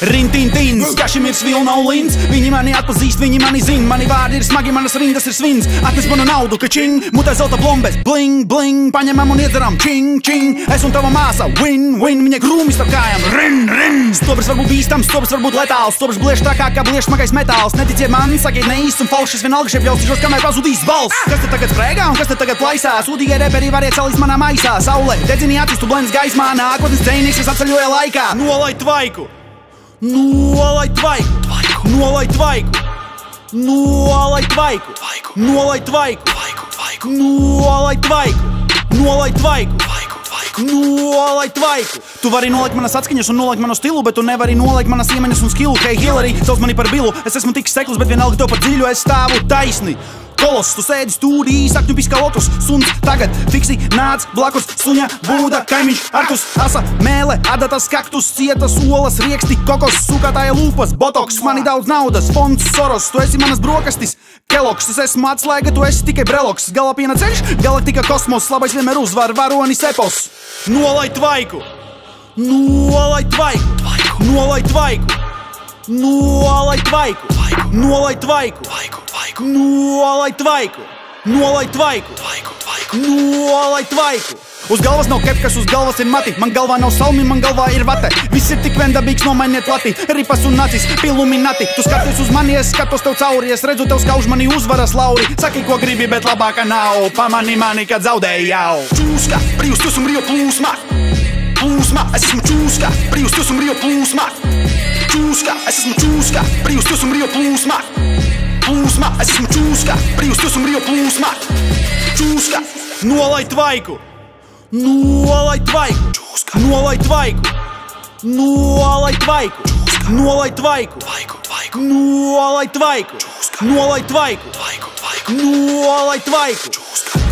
Rintintins, Kašimirs, Vilna un Lins. Viņi mani atpazīst, viņi mani zin. Mani vārdi ir smagi, manas rindas ir svins. Atnes manu naudu, ka čing, mutē zelta blombes. Bling, bling, paņemam un iedzeram. Čing, čing, es un tava māsa. Win, win, viņa grūmi starp kājām. Rin, rin. Stobrs var būt bīstams, stobrs var būt letāls. Stobrs bliež tā kā bliež smagais metāls. Neticiet man, sakiet neīsts un falšs. Vienalga šie bļaustīšos, kamēr pazudīs balss. Kas te tagad sprēgā un kas te tagad plaisās? Sūdīgie reperi variet salīdz manā maisā. Saule, dedzini acis, tu blends gaismā. Nākotnes dzejnieks, kas atceļoja laikā. Nolai tvaiku! Nolai tvaiku! Nolai tvaiku! Nolai tvaiku! Nolai tvaiku! Nolai tvaiku! Nolai tvaiku! Nolai tvaiku! Tu vari nolikt manas atskaņas un nolikt manu stilu, bet tu nevari nolikt manas iemaņas un skilu. Hei, Hillary, sauc mani par Billu. Es esmu tik sekls, bet vienalga tev par dziļu. Es stāvu taisni. Kolos, tu sēdi stūrī, sakņu piskā lotus. Suns tagad fiksi nāc blakus. Suņa būda, kaimiņš, artus, asa mēle, adatas kaktus, cietas olas, rieksti, kokos, sukātāja lūpas, botoks, mani daudz naudas, fonds, Soros, tu esi manas brokastis, Keloks, es esmu atslēga, tu esi tikai breloks, galapiena ceļš, galaktika kosmos, labais vienmēr uzvar, varonis epos. Nolai tvaiku! Nolai tvaiku! Nolai tvaiku! Nolai tvaiku! Nolai tvaiku! Nolai tvaiku! Nolai tvaiku! Nolai tvaiku! Uz galvas nav kepkas, uz galvas ir mati. Man galvā nav salmi, man galvā ir vate. Viss ir tik vendabīgs, nomainiet lati. Ripas un nacis, piluminati. Tu skaties uz mani, es skatos tev cauri. Es redzu tev skauž mani uzvaras lauri. Saki, ko gribi, bet labāka nav. Pamani mani, kad zaudēji jau. Čūska, brīvs, tus un brīv plūsma. Plūsma, es esmu čūska, brīvs, tus un brīv plūsma. Čūska, es esmu čūska, brīvs, tus un brīv plūsma. Plūsma, es esmu čūska, brīvs, tus un brīv plūsma. Čūska, nolai tvaiku! Nolai tvaiku! Nolai tvaiku! Nolai tvaiku! Nolai tvaiku! Nolai tvaiku! Nolai tvaiku! Nolai tvaiku!